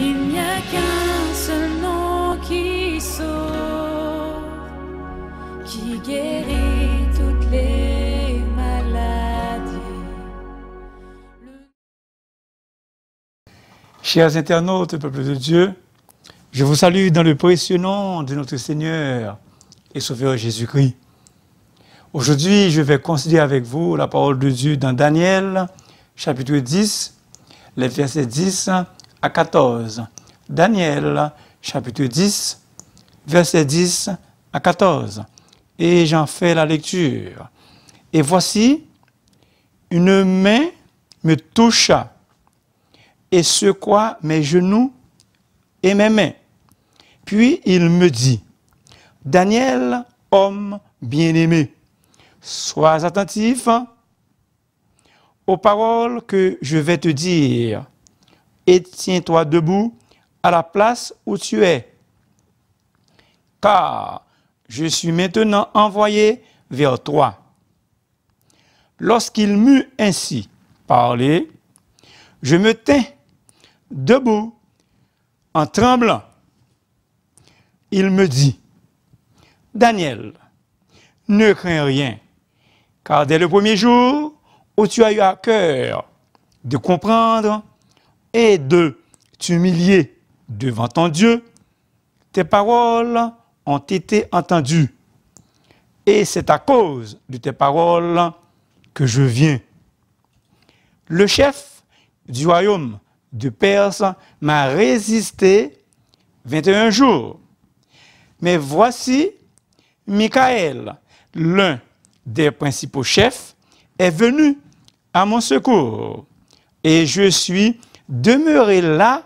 Il n'y a qu'un seul nom qui sauve, qui guérit toutes les maladies. Chers internautes, peuple de Dieu, je vous salue dans le précieux nom de notre Seigneur et Sauveur Jésus-Christ. Aujourd'hui, je vais considérer avec vous la parole de Dieu dans Daniel, chapitre 10, les versets 10 à 14. Daniel, chapitre 10, versets 10 à 14. Et j'en fais la lecture. Et voici, une main me toucha et secoua mes genoux et mes mains. Puis il me dit, Daniel, homme bien-aimé, sois attentif aux paroles que je vais te dire et tiens-toi debout à la place où tu es. Car je suis maintenant envoyé vers toi. Lorsqu'il m'eut ainsi parlé, je me tins debout en tremblant. Il me dit, Daniel, ne crains rien, car dès le premier jour où tu as eu à cœur de comprendre et de t'humilier devant ton Dieu, tes paroles ont été entendues. Et c'est à cause de tes paroles que je viens. Le chef du royaume de Perse m'a résisté 21 jours. Mais voici, Michael, l'un des principaux chefs, est venu à mon secours. Et je suis demeuré là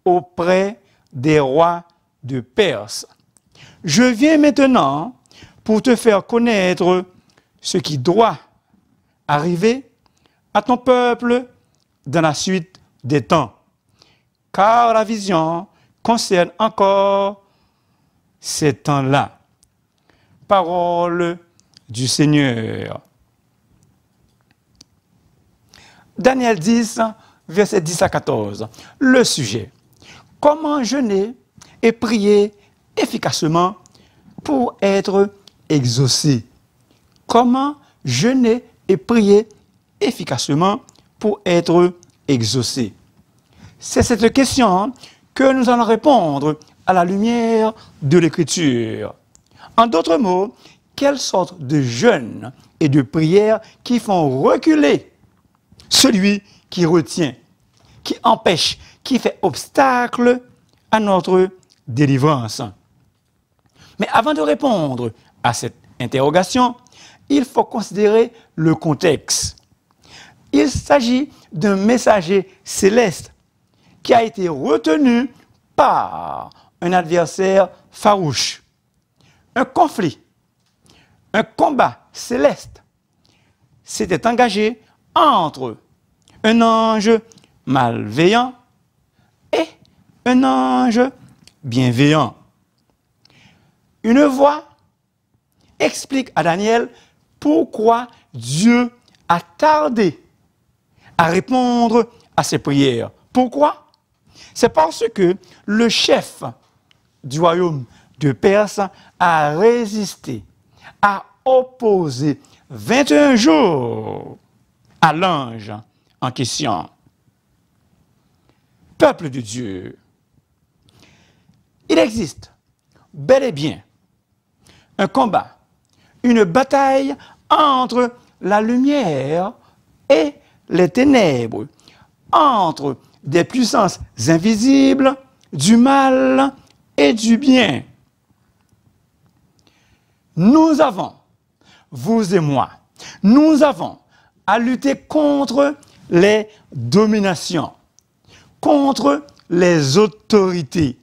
auprès des rois de Perse. Je viens maintenant pour te faire connaître ce qui doit arriver à ton peuple dans la suite des temps. Car la vision concerne encore ces temps-là. Parole du Seigneur. Daniel 10, versets 10 à 14. Le sujet. Comment jeûner et prier efficacement pour être exaucé. Comment jeûner et prier efficacement pour être exaucé. C'est cette question que nous allons répondre à la lumière de l'Écriture. En d'autres mots, quelle sorte de jeûne et de prière qui font reculer celui qui retient, qui empêche, qui fait obstacle à notre délivrance. Mais avant de répondre à cette interrogation, il faut considérer le contexte. Il s'agit d'un messager céleste qui a été retenu par un adversaire farouche. Un conflit, un combat céleste s'était engagé entre un ange malveillant et un ange bienveillant. Une voix explique à Daniel pourquoi Dieu a tardé à répondre à ses prières. Pourquoi? C'est parce que le chef du royaume de Perse a résisté, a opposé 21 jours à l'ange en question. Peuple de Dieu, il existe bel et bien un combat, une bataille entre la lumière et les ténèbres, entre des puissances invisibles, du mal et du bien. Nous avons, vous et moi, nous avons à lutter contre les dominations, contre les autorités,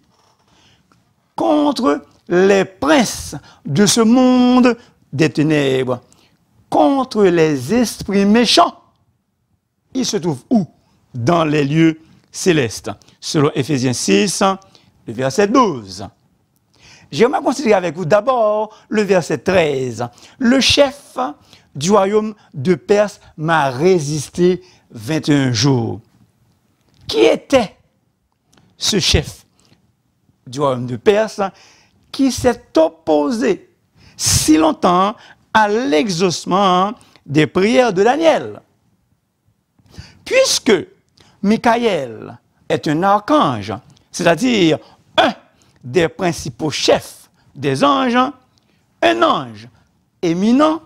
contre les princes de ce monde des ténèbres, contre les esprits méchants. Ils se trouvent où? Dans les lieux célestes. Selon Éphésiens 6, le verset 12. J'aimerais considérer avec vous d'abord le verset 13. Le chef du royaume de Perse m'a résisté 21 jours. Qui était ce chef du royaume de Perse qui s'est opposé si longtemps à l'exaucement des prières de Daniel. Puisque Michael est un archange, c'est-à-dire un des principaux chefs des anges, un ange éminent,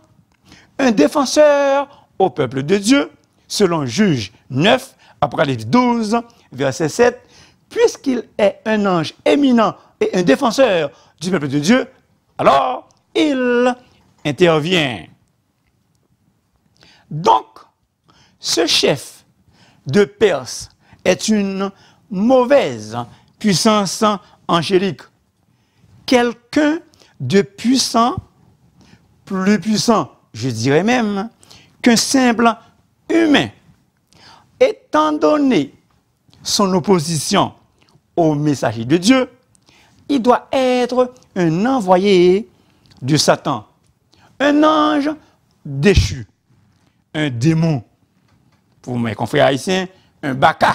un défenseur au peuple de Dieu, selon Juge 9, Apocalypse 12, verset 7, puisqu'il est un ange éminent et un défenseur du peuple de Dieu, alors il intervient. Donc, ce chef de Perse est une mauvaise puissance angélique. Quelqu'un de puissant, plus puissant, je dirais même, qu'un simple humain. Étant donné son opposition au messager de Dieu, il doit être un envoyé de Satan, un ange déchu, un démon. Pour mes confrères haïtiens, un baka.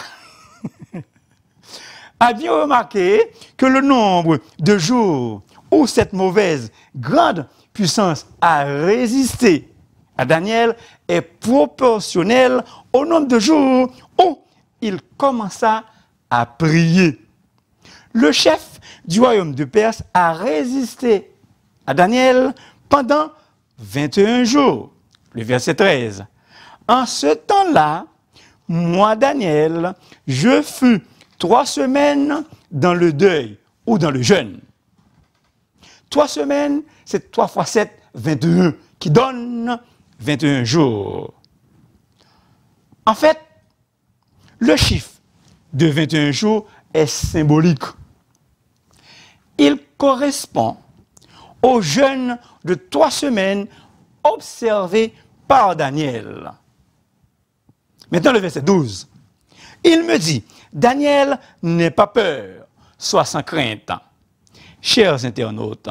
A bien remarqué que le nombre de jours où cette mauvaise grande puissance a résisté à Daniel est proportionnel au nombre de jours où il commença à prier. Le chef du royaume de Perse a résisté à Daniel pendant 21 jours. Le verset 13. En ce temps-là, moi, Daniel, je fus 3 semaines dans le deuil ou dans le jeûne. 3 semaines, c'est 3 fois 7, 21, qui donne 21 jours. En fait, le chiffre de 21 jours est symbolique. Il correspond au jeûne de 3 semaines observé par Daniel. Maintenant, le verset 12. Il me dit, Daniel, n'aie pas peur, sois sans crainte. Chers internautes,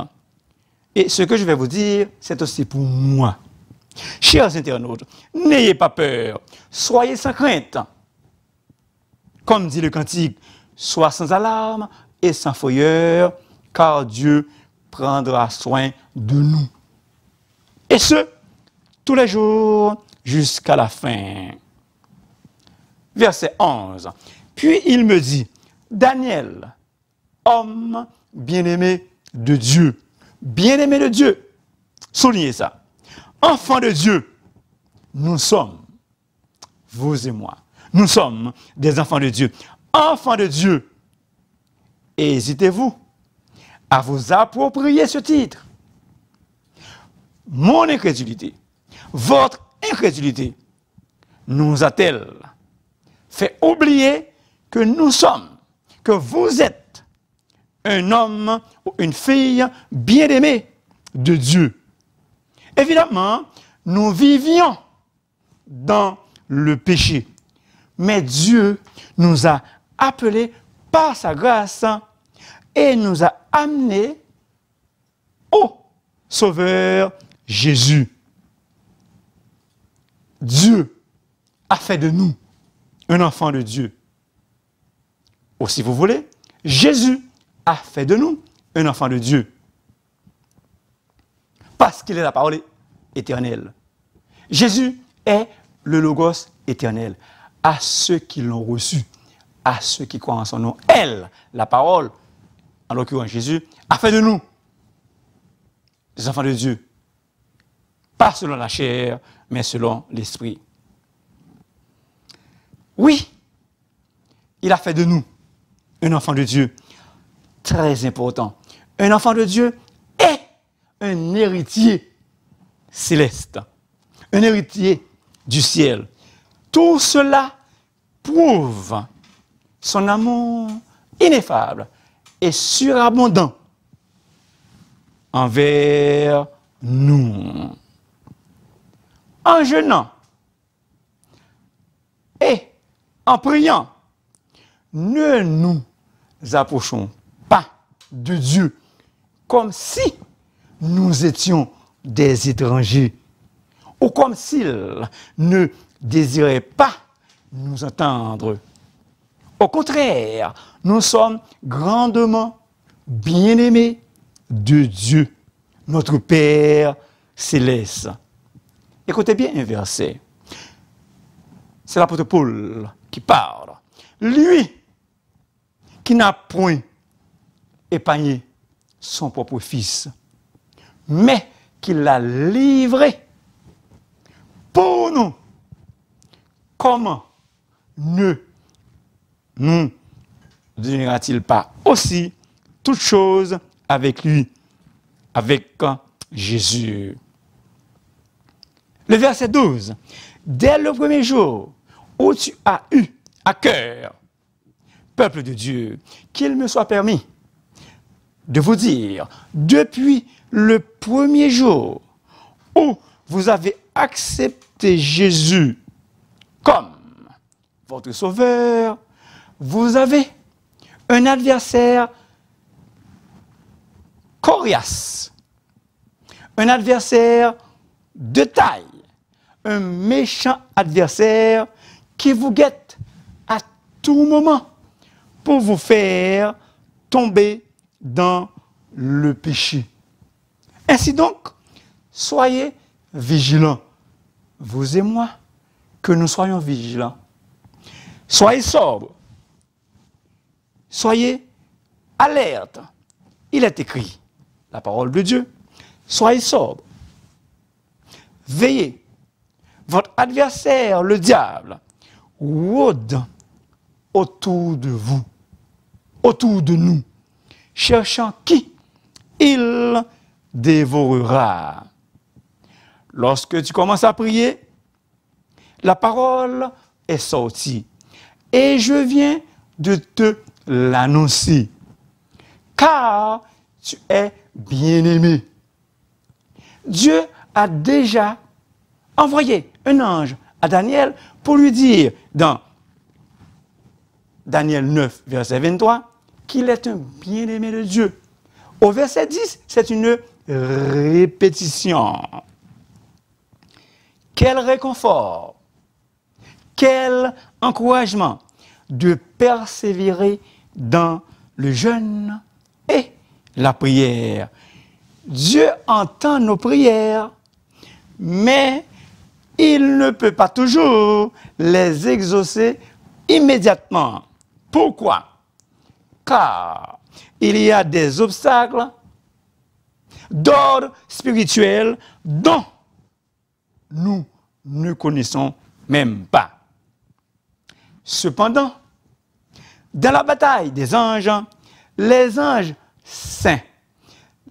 et ce que je vais vous dire, c'est aussi pour moi. Chers internautes, n'ayez pas peur, soyez sans crainte. Comme dit le cantique, sois sans alarme et sans frayeur, car Dieu prendra soin de nous. Et ce, tous les jours jusqu'à la fin. Verset 11. Puis il me dit, Daniel, homme bien-aimé de Dieu, soulignez ça, enfant de Dieu, nous sommes, vous et moi, nous sommes des enfants de Dieu, enfants de Dieu. Et hésitez-vous à vous approprier ce titre. Mon incrédulité, votre incrédulité, nous a-t-elle fait oublier que nous sommes, que vous êtes un homme ou une fille bien-aimée de Dieu. Évidemment, nous vivions dans le péché, mais Dieu nous a appelés par sa grâce et nous a amenés au Sauveur Jésus. Dieu a fait de nous un enfant de Dieu. Ou si vous voulez, Jésus a fait de nous un enfant de Dieu. Parce qu'il est la parole éternelle. Jésus est le Logos éternel. À ceux qui l'ont reçu, à ceux qui croient en son nom, elle, la parole, en l'occurrence Jésus, a fait de nous des enfants de Dieu. Pas selon la chair, mais selon l'esprit. Oui, il a fait de nous un enfant de Dieu. Très important. Un enfant de Dieu est un héritier céleste, un héritier du ciel. Tout cela prouve son amour ineffable et surabondant envers nous. En jeûnant et en priant, ne nous approchons pas de Dieu comme si nous étions des étrangers ou comme s'il ne désirait pas nous entendre Au contraire, nous sommes grandement bien-aimés de Dieu, notre Père céleste. Écoutez bien un verset. C'est l'apôtre Paul qui parle. Lui qui n'a point épargné son propre fils, mais qui l'a livré pour nous. Comment ne nous donnera-t-il pas aussi toutes choses avec lui, avec Jésus? Le verset 12. Dès le premier jour où tu as eu à cœur, peuple de Dieu, qu'il me soit permis de vous dire, depuis le premier jour où vous avez accepté Jésus comme votre sauveur, vous avez un adversaire coriace, un adversaire de taille, un méchant adversaire qui vous guette à tout moment pour vous faire tomber dans le péché. Ainsi donc, soyez vigilants, vous et moi, que nous soyons vigilants. Soyez sobres, soyez alertes. Il est écrit, la parole de Dieu, soyez sobres, veillez. Votre adversaire, le diable, rôde autour de vous, autour de nous, cherchant qui il dévorera. Lorsque tu commences à prier, la parole est sortie. Et je viens de te l'annoncer, car tu es bien-aimé. Dieu a déjà envoyé un ange à Daniel pour lui dire, dans Daniel 9, verset 23, qu'il est un bien-aimé de Dieu. Au verset 10, c'est une répétition. Quel réconfort, quel encouragement de persévérer dans le jeûne et la prière. Dieu entend nos prières, mais il ne peut pas toujours les exaucer immédiatement. Pourquoi? Car il y a des obstacles d'ordre spirituel dont nous ne connaissons même pas. Cependant, dans la bataille des anges, les anges saints,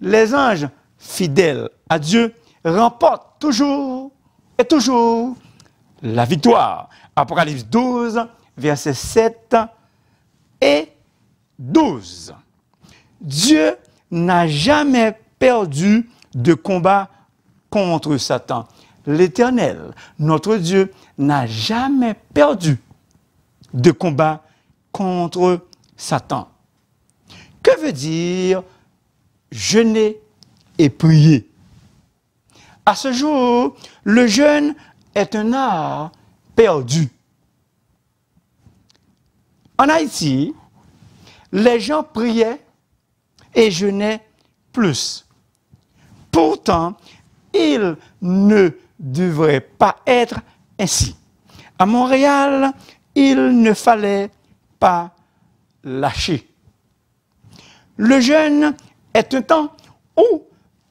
les anges fidèles à Dieu remportent toujours et toujours la victoire. Apocalypse 12, versets 7 et 12. Dieu n'a jamais perdu de combat contre Satan. L'Éternel, notre Dieu, n'a jamais perdu de combat contre Satan. Que veut dire jeûner et prier? À ce jour, le jeûne est un art perdu. En Haïti, les gens priaient et jeûnaient plus. Pourtant, il ne devrait pas être ainsi. À Montréal, il ne fallait pas lâcher. Le jeûne est un temps où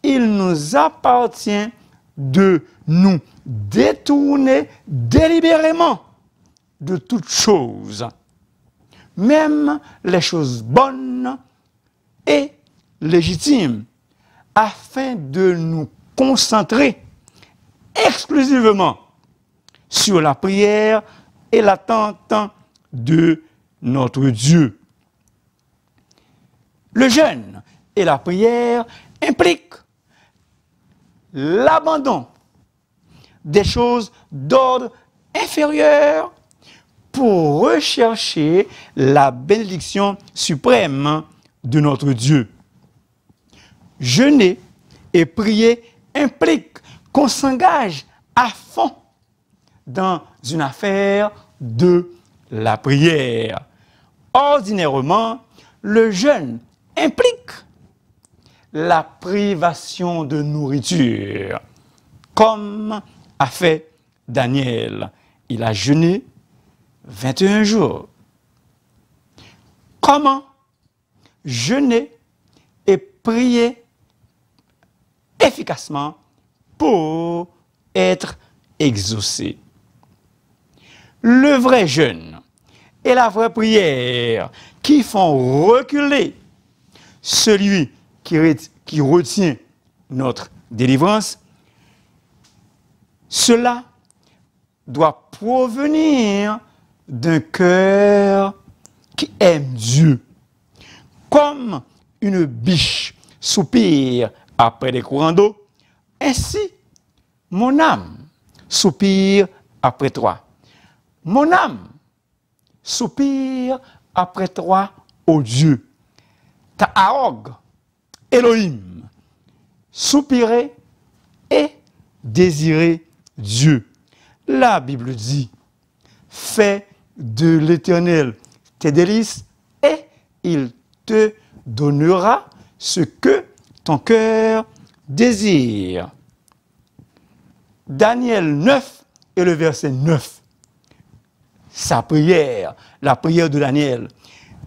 il nous appartient de nous détourner délibérément de toutes choses, même les choses bonnes et légitimes, afin de nous concentrer exclusivement sur la prière et l'attente de notre Dieu. Le jeûne et la prière impliquent l'abandon des choses d'ordre inférieur pour rechercher la bénédiction suprême de notre Dieu. Jeûner et prier implique qu'on s'engage à fond dans une affaire de la prière. Ordinairement, le jeûne implique la privation de nourriture, comme a fait Daniel. Il a jeûné 21 jours. Comment jeûner et prier efficacement pour être exaucé? Le vrai jeûne et la vraie prière qui font reculer celui qui retient notre délivrance, cela doit provenir d'un cœur qui aime Dieu. Comme une biche soupire après des courants d'eau, ainsi mon âme soupire après toi. Mon âme soupire après toi, ô Dieu. Ta'aog, Elohim, soupirer et désirer Dieu. La Bible dit, fais de l'Éternel tes délices et il te donnera ce que ton cœur désire. Daniel 9 et le verset 9. Sa prière, la prière de Daniel.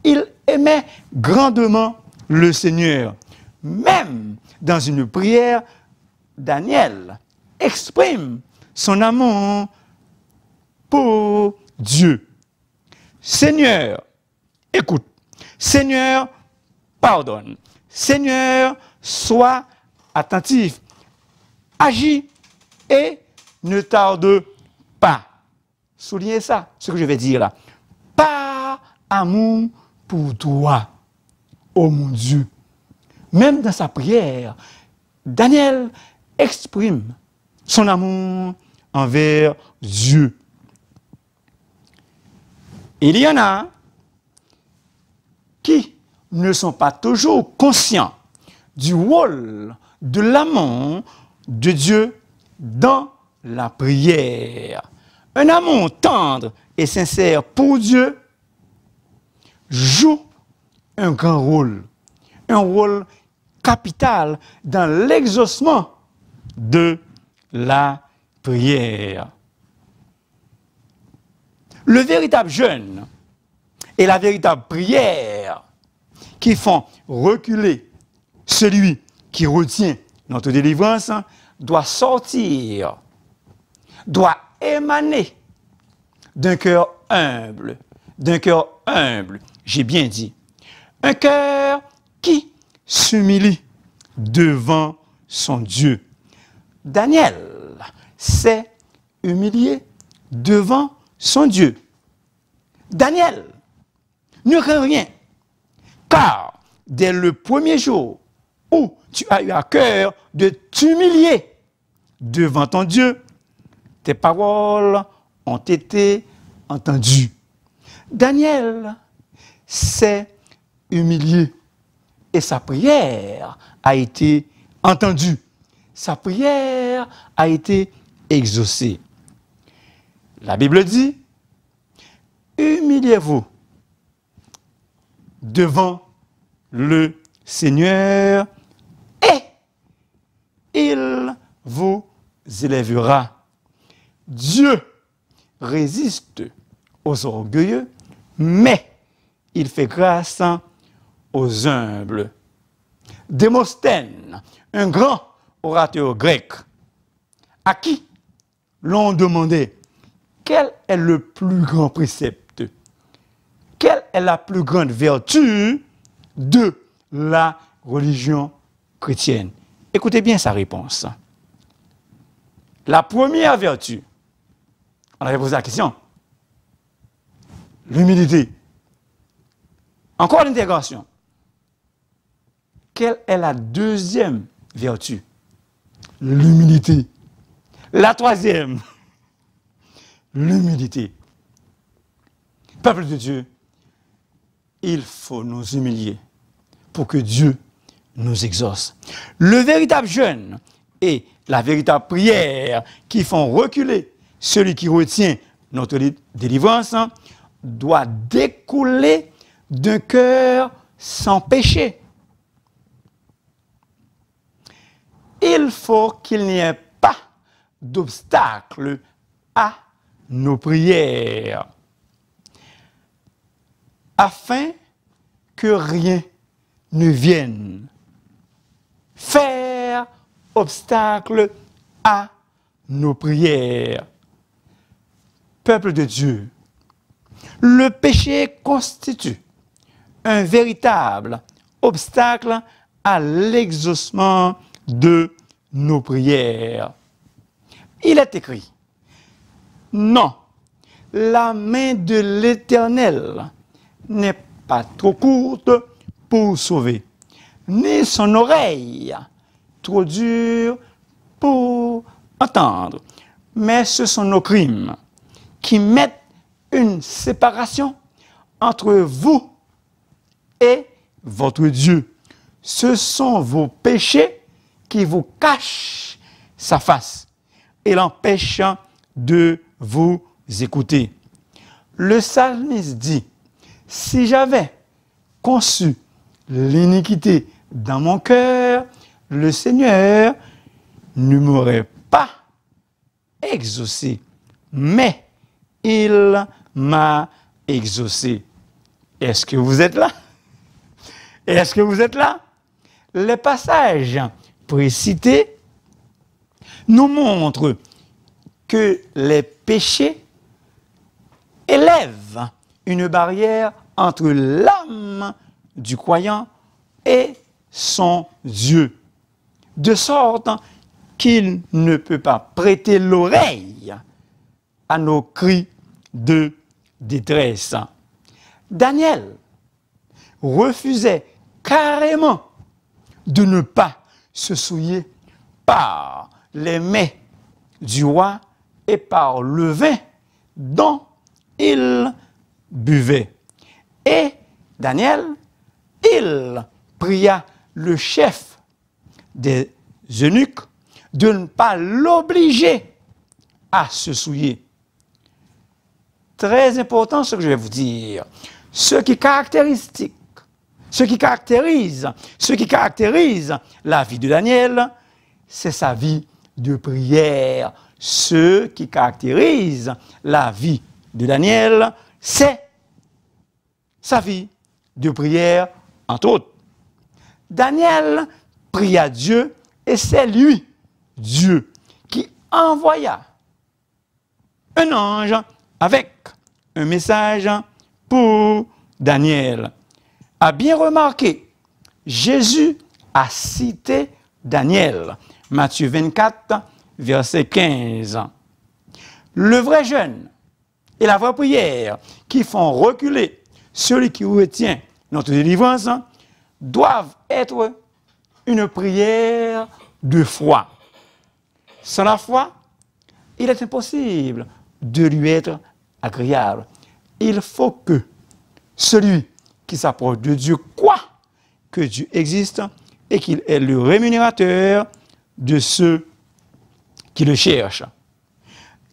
Il aimait grandement le Seigneur. Même dans une prière, Daniel exprime son amour pour Dieu. Seigneur, écoute. Seigneur, pardonne. Seigneur, sois attentif. Agis et ne tarde pas. Soulignez ça, ce que je vais dire là. Par amour pour toi, ô mon Dieu. Même dans sa prière, Daniel exprime son amour envers Dieu. Il y en a qui ne sont pas toujours conscients du rôle de l'amour de Dieu dans la prière. Un amour tendre et sincère pour Dieu joue un grand rôle, un rôle capital dans l'exaucement de la prière. Le véritable jeûne et la véritable prière qui font reculer celui qui retient notre délivrance doit sortir, doit émaner d'un cœur humble, j'ai bien dit, un cœur qui s'humilie devant son Dieu. Daniel s'est humilié devant son Dieu. Daniel ne craint rien, car dès le premier jour où tu as eu à cœur de t'humilier devant ton Dieu, tes paroles ont été entendues. Daniel s'est humilié et sa prière a été entendue. Sa prière a été exaucée. La Bible dit, humiliez-vous devant le Seigneur et il vous élèvera. Dieu résiste aux orgueilleux, mais il fait grâce aux humbles. Démosthène, un grand orateur grec, à qui l'on demandait quel est le plus grand précepte, quelle est la plus grande vertu de la religion chrétienne. Écoutez bien sa réponse. La première vertu, on avait posé la question, l'humilité. Encore l'intégration. Quelle est la deuxième vertu? L'humilité. La troisième, l'humilité. Peuple de Dieu, il faut nous humilier pour que Dieu nous exauce. Le véritable jeûne et la véritable prière qui font reculer celui qui retient notre délivrance doit découler d'un cœur sans péché. Il faut qu'il n'y ait pas d'obstacle à nos prières, afin que rien ne vienne faire obstacle à nos prières. Peuple de Dieu, le péché constitue un véritable obstacle à l'exaucement de nos prières. Il est écrit, non, la main de l'Éternel n'est pas trop courte pour sauver, ni son oreille trop dure pour entendre. Mais ce sont nos crimes qui mettent une séparation entre vous et votre Dieu. Ce sont vos péchés qui vous cachent sa face et l'empêchent de vous écouter. Le psalmiste dit, si j'avais conçu l'iniquité dans mon cœur, le Seigneur ne m'aurait pas exaucé, mais il m'a exaucé. Est-ce que vous êtes là? Est-ce que vous êtes là? Les passages précités nous montrent que les péchés élèvent une barrière entre l'âme du croyant et son Dieu, de sorte qu'il ne peut pas prêter l'oreille à nos cris de détresse. Daniel refusait carrément de ne pas se souiller par les mets du roi et par le vin dont il buvait. Et Daniel, il pria le chef des eunuques de ne pas l'obliger à se souiller. Très important ce que je vais vous dire. Ce qui caractérise la vie de Daniel, c'est sa vie de prière. Ce qui caractérise la vie de Daniel, c'est sa vie de prière, entre autres. Daniel pria Dieu et c'est lui, Dieu, qui envoya un ange avec un message pour Daniel. A bien remarqué, Jésus a cité Daniel, Matthieu 24, verset 15. Le vrai jeûne et la vraie prière qui font reculer celui qui retient notre délivrance doivent être une prière de foi. Sans la foi, il est impossible de lui être agréable. Il faut que celui qui s'approche de Dieu croit que Dieu existe et qu'il est le rémunérateur de ceux qui le cherchent.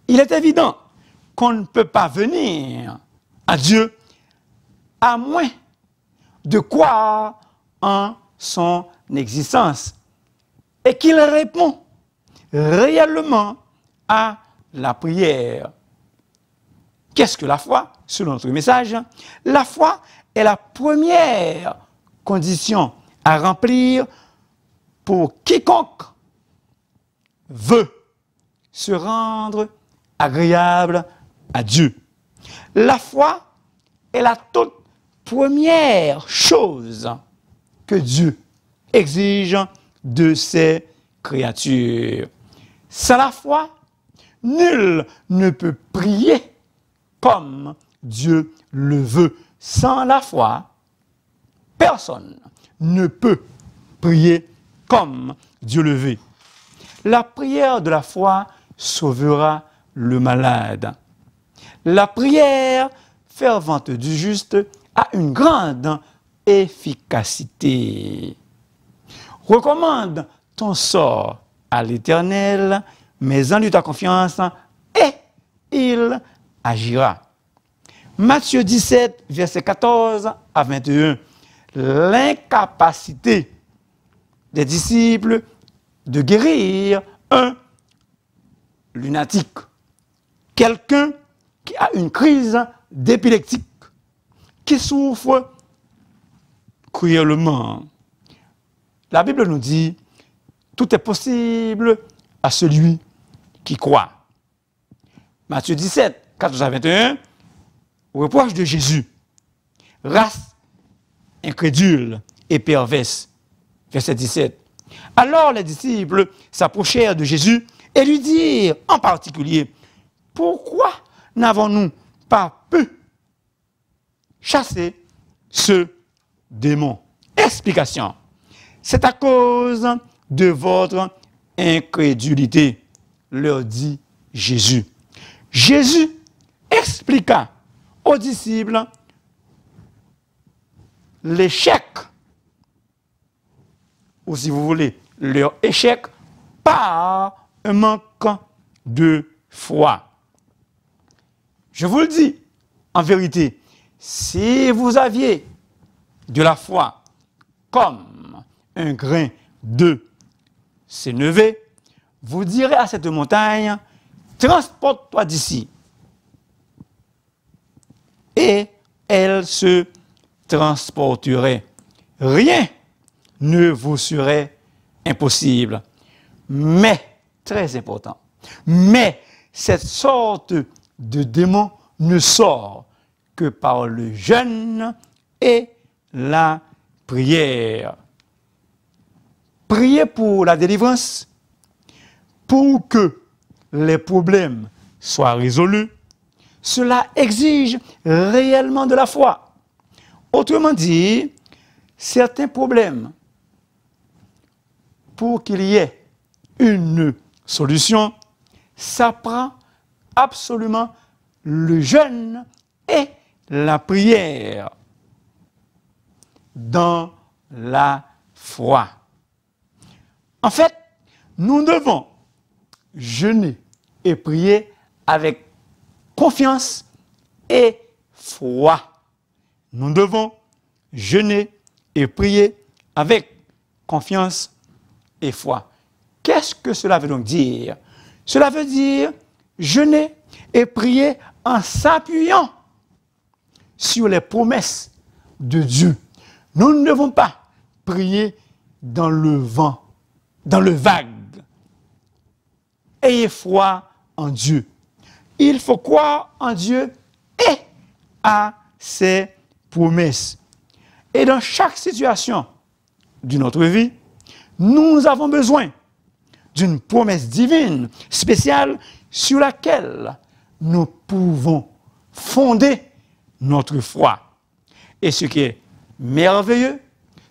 Il est évident qu'on ne peut pas venir à Dieu à moins de croire en son existence et qu'il répond réellement à la prière. Qu'est-ce que la foi? Selon notre message, la foi est la première condition à remplir pour quiconque veut se rendre agréable à Dieu. La foi est la toute première chose que Dieu exige de ses créatures. Sans la foi, nul ne peut prier comme Dieu le veut. Sans la foi, personne ne peut prier comme Dieu le veut. La prière de la foi sauvera le malade. La prière fervente du juste a une grande efficacité. Recommande ton sort à l'Éternel, mais en lui ta confiance, et il agira. Matthieu 17, verset 14 à 21. L'incapacité des disciples de guérir un lunatique, quelqu'un qui a une crise d'épileptique, qui souffre cruellement. La Bible nous dit, tout est possible à celui qui croit. Matthieu 17, 14 à 21, reproche de Jésus, race incrédule et perverse. Verset 17. Alors les disciples s'approchèrent de Jésus et lui dirent en particulier, pourquoi n'avons-nous pas pu chasser ce démon? Explication. C'est à cause de votre incrédulité, leur dit Jésus. Jésus expliqua aux disciples l'échec, ou si vous voulez, leur échec par un manque de foi. Je vous le dis, en vérité, si vous aviez de la foi comme un grain de sénévé, vous direz à cette montagne, transporte-toi d'ici. Et elle se transporterait. Rien ne vous serait impossible. Mais, très important, mais cette sorte de démon ne sort que par le jeûne et la prière. Priez pour la délivrance, pour que les problèmes soient résolus. Cela exige réellement de la foi. Autrement dit, certains problèmes, pour qu'il y ait une solution, ça prend absolument le jeûne et la prière dans la foi. En fait, nous devons jeûner et prier avec confiance et foi. Nous devons jeûner et prier avec confiance et foi. Qu'est-ce que cela veut donc dire? Cela veut dire jeûner et prier en s'appuyant sur les promesses de Dieu. Nous ne devons pas prier dans le vent, dans le vague. Ayez foi en Dieu. Il faut croire en Dieu et à ses promesses. Et dans chaque situation de notre vie, nous avons besoin d'une promesse divine spéciale sur laquelle nous pouvons fonder notre foi. Et ce qui est merveilleux,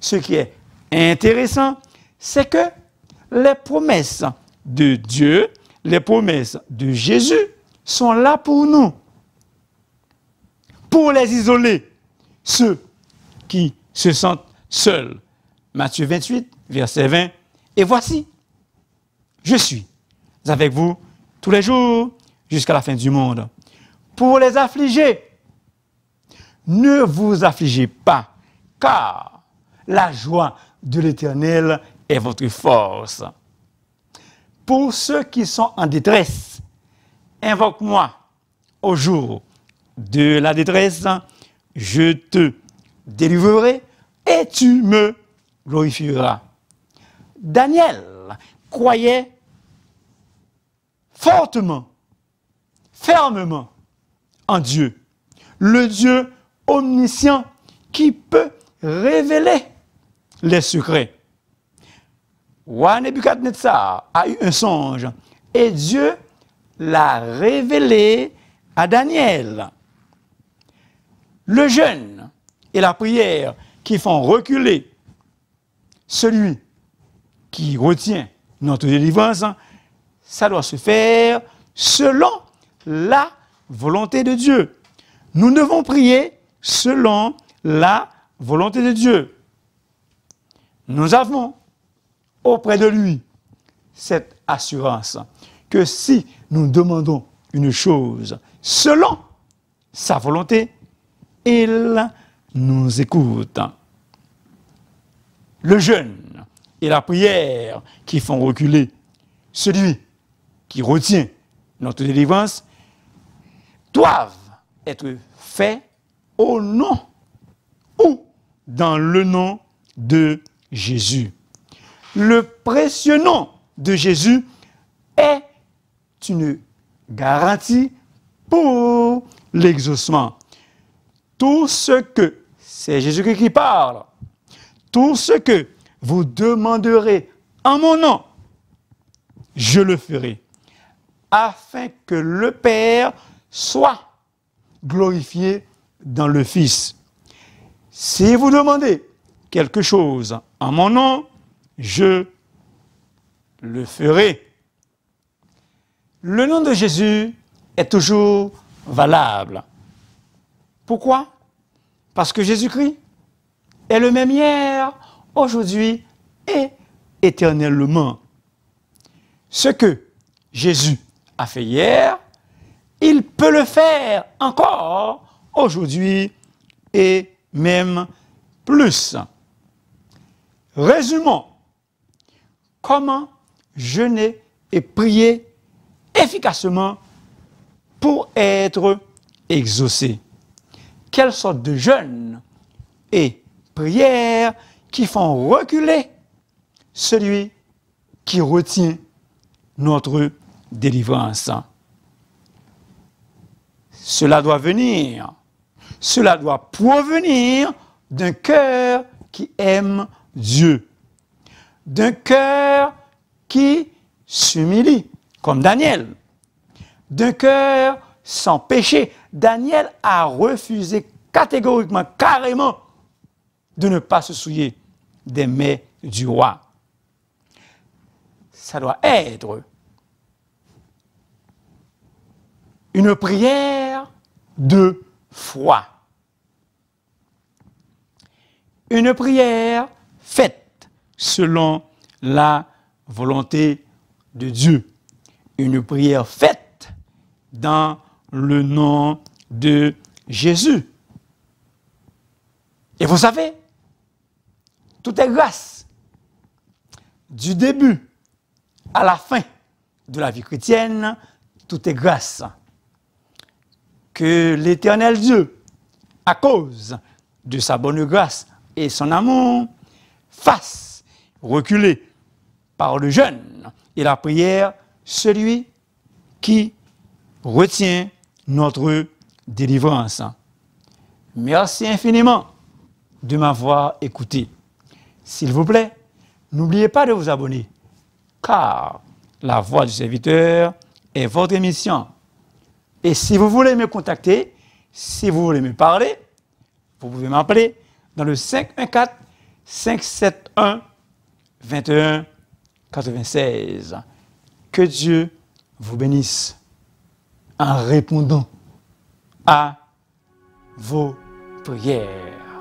ce qui est intéressant, c'est que les promesses de Dieu, les promesses de Jésus sont là pour nous, pour les isoler, ceux qui se sentent seuls. Matthieu 28, verset 20. Et voici, je suis avec vous tous les jours jusqu'à la fin du monde. Pour les affliger, ne vous affligez pas, car la joie de l'Éternel est votre force. Pour ceux qui sont en détresse, invoque-moi au jour de la détresse, je te délivrerai et tu me glorifieras. Daniel croyait fortement, fermement en Dieu, le Dieu omniscient qui peut révéler les secrets. Roi Nebuchadnezzar a eu un songe et Dieu l'a révélé à Daniel. Le jeûne et la prière qui font reculer celui qui retient notre délivrance, ça doit se faire selon la volonté de Dieu. Nous devons prier selon la volonté de Dieu. Nous avons auprès de lui cette assurance que si nous demandons une chose selon sa volonté, il nous écoute. Le jeûne et la prière qui font reculer celui qui retient notre délivrance doivent être faits au nom ou dans le nom de Jésus. Le précieux nom de Jésus est une garantie pour l'exaucement. Tout ce que, c'est Jésus-Christ qui parle, tout ce que vous demanderez en mon nom, je le ferai, afin que le Père soit glorifié dans le Fils. Si vous demandez quelque chose en mon nom, je le ferai. Le nom de Jésus est toujours valable. Pourquoi? Parce que Jésus-Christ est le même hier, aujourd'hui et éternellement. Ce que Jésus a fait hier, il peut le faire encore aujourd'hui et même plus. Résumons comment jeûner et prier efficacement pour être exaucé. Quelle sorte de jeûne et prière qui font reculer celui qui retient notre délivrance. Cela doit venir, cela doit provenir d'un cœur qui aime Dieu, d'un cœur qui s'humilie, comme Daniel, d'un cœur sans péché. Daniel a refusé catégoriquement, carrément, de ne pas se souiller des mets du roi. Ça doit être une prière de foi. Une prière faite selon la volonté de Dieu. Une prière faite dans le nom de Jésus. Et vous savez, tout est grâce. Du début à la fin de la vie chrétienne, tout est grâce. Que l'Éternel Dieu, à cause de sa bonne grâce et son amour, fasse reculer par le jeûne et la prière celui qui retient notre délivrance. Merci infiniment de m'avoir écouté. S'il vous plaît, n'oubliez pas de vous abonner, car la voix du serviteur est votre émission. Et si vous voulez me contacter, si vous voulez me parler, vous pouvez m'appeler dans le 514-571-2196. Que Dieu vous bénisse en répondant à vos prières.